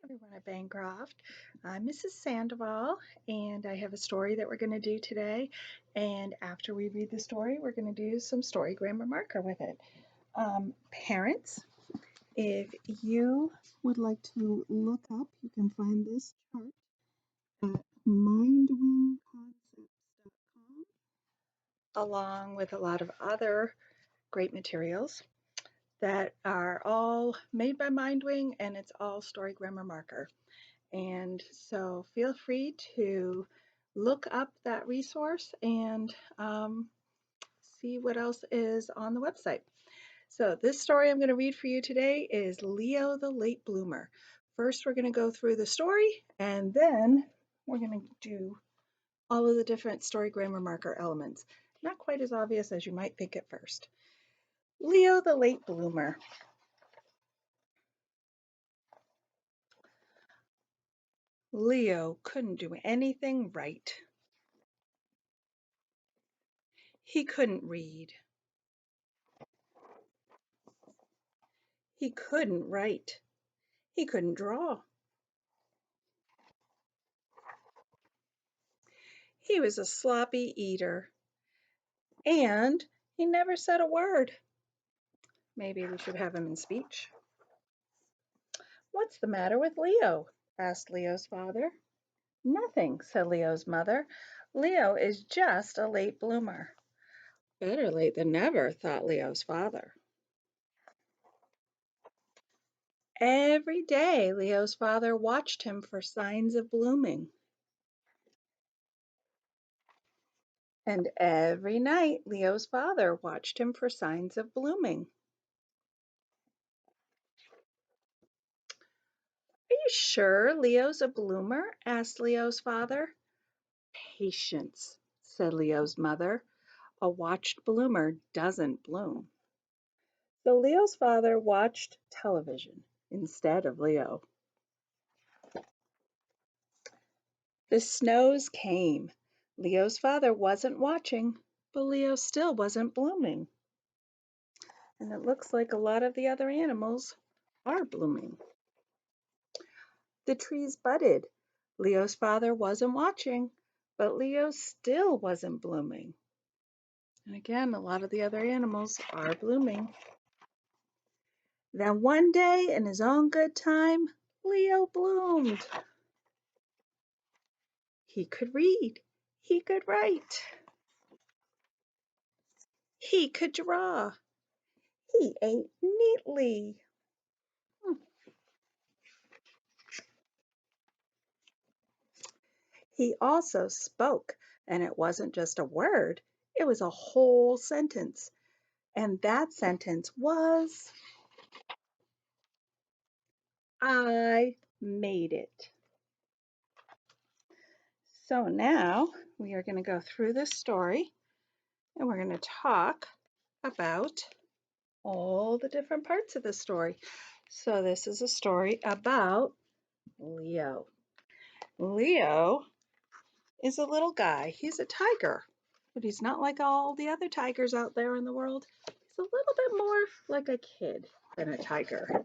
Everyone at Bancroft. I'm Mrs. Sandoval, and I have a story that we're going to do today. And after we read the story, we're going to do some story grammar marker with it. Parents, if you would like to look up, you can find this chart at mindwingconcepts.com, along with a lot of other great materials that are all made by Mindwing, and it's all story grammar marker. And so feel free to look up that resource and see what else is on the website. So this story I'm going to read for you today is Leo the Late Bloomer. First, we're going to go through the story, and then we're going to do all of the different story grammar marker elements. Not quite as obvious as you might think at first. Leo the Late Bloomer. Leo couldn't do anything right. He couldn't read. He couldn't write. He couldn't draw. He was a sloppy eater. And he never said a word. Maybe we should have him in speech. "What's the matter with Leo?" asked Leo's father. "Nothing," said Leo's mother. "Leo is just a late bloomer." Better late than never, thought Leo's father. Every day, Leo's father watched him for signs of blooming. And every night, Leo's father watched him for signs of blooming. "Are you sure Leo's a bloomer?" asked Leo's father. "Patience," said Leo's mother. "A watched bloomer doesn't bloom." So Leo's father watched television instead of Leo. The snows came. Leo's father wasn't watching, but Leo still wasn't blooming. And it looks like a lot of the other animals are blooming. The trees budded. Leo's father wasn't watching, but Leo still wasn't blooming. And again, a lot of the other animals are blooming. Then one day, in his own good time, Leo bloomed. He could read. He could write. He could draw. He ate neatly. He also spoke, and it wasn't just a word, it was a whole sentence. And that sentence was, "I made it." So now we are going to go through this story and we're going to talk about all the different parts of the story. So this is a story about Leo. Leo is a little guy. He's a tiger, but he's not like all the other tigers out there in the world. He's a little bit more like a kid than a tiger.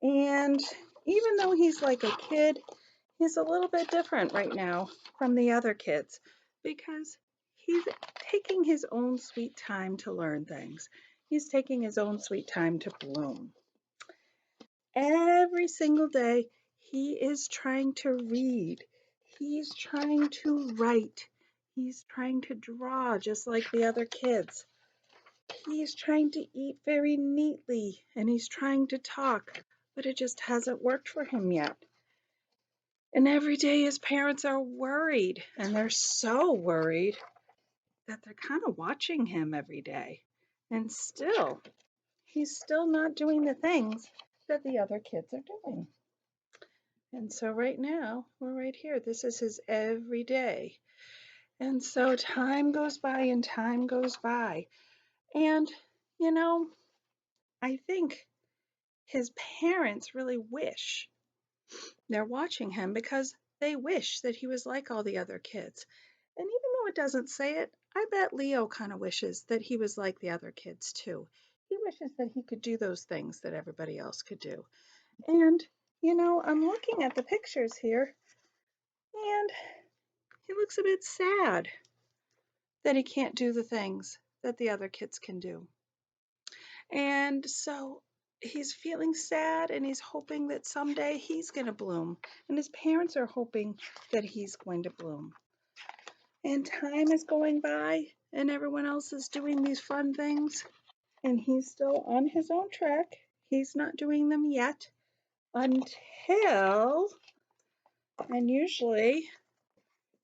And even though he's like a kid, he's a little bit different right now from the other kids because he's taking his own sweet time to learn things. He's taking his own sweet time to bloom. Every single day, he is trying to read. He's trying to write. He's trying to draw just like the other kids. He's trying to eat very neatly and he's trying to talk, but it just hasn't worked for him yet. And every day his parents are worried, and they're so worried that they're kind of watching him every day. And still, he's still not doing the things that the other kids are doing. And so right now, we're right here. This is his every day. And so time goes by and time goes by. And, you know, I think his parents really wish they're watching him because they wish that he was like all the other kids. And even though it doesn't say it, I bet Leo kind of wishes that he was like the other kids too. He wishes that he could do those things that everybody else could do. And I'm looking at the pictures here, and he looks a bit sad that he can't do the things that the other kids can do. And so he's feeling sad, and he's hoping that someday he's going to bloom. And his parents are hoping that he's going to bloom. And time is going by, and everyone else is doing these fun things. And he's still on his own track. He's not doing them yet until, and usually,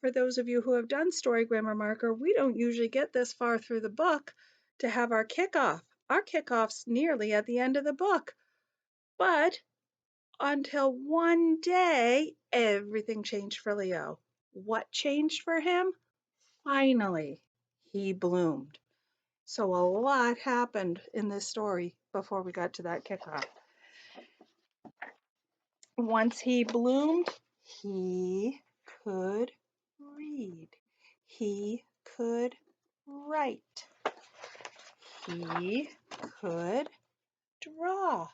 for those of you who have done Story Grammar Marker, we don't usually get this far through the book to have our kickoff. Our kickoff's nearly at the end of the book. But until one day, everything changed for Leo. What changed for him? Finally, he bloomed. So a lot happened in this story before we got to that kickoff. Once he bloomed, he could read. He could write. He could draw.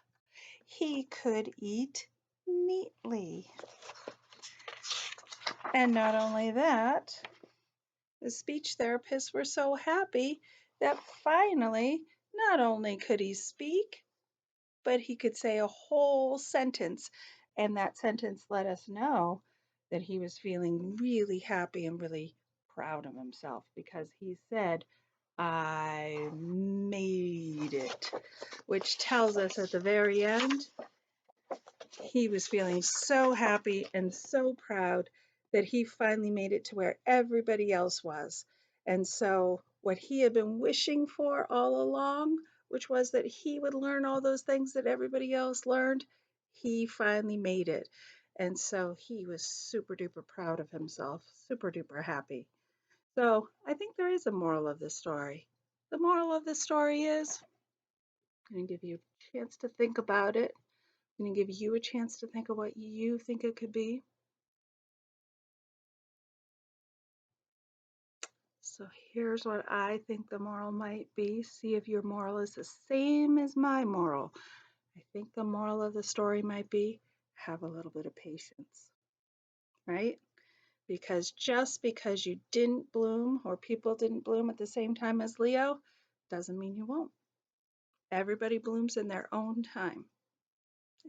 He could eat neatly. And not only that, the speech therapists were so happy that finally, not only could he speak, but he could say a whole sentence. And that sentence let us know that he was feeling really happy and really proud of himself, because he said, "I made it," which tells us at the very end he was feeling so happy and so proud that he finally made it to where everybody else was. And so, what he had been wishing for all along, which was that he would learn all those things that everybody else learned, he finally made it. And so, he was super duper proud of himself, super duper happy. So, I think there is a moral of this story. The moral of the story is, I'm going to give you a chance to think about it. I'm going to give you a chance to think of what you think it could be. So here's what I think the moral might be. See if your moral is the same as my moral. I think the moral of the story might be, have a little bit of patience, right? Because just because you didn't bloom or people didn't bloom at the same time as Leo doesn't mean you won't. Everybody blooms in their own time.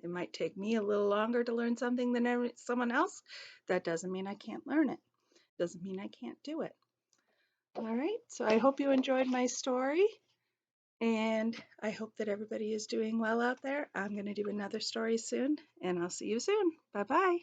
It might take me a little longer to learn something than someone else. That doesn't mean I can't learn it. Doesn't mean I can't do it. All right, so I hope you enjoyed my story, and I hope that everybody is doing well out there. I'm going to do another story soon, and I'll see you soon. Bye-bye.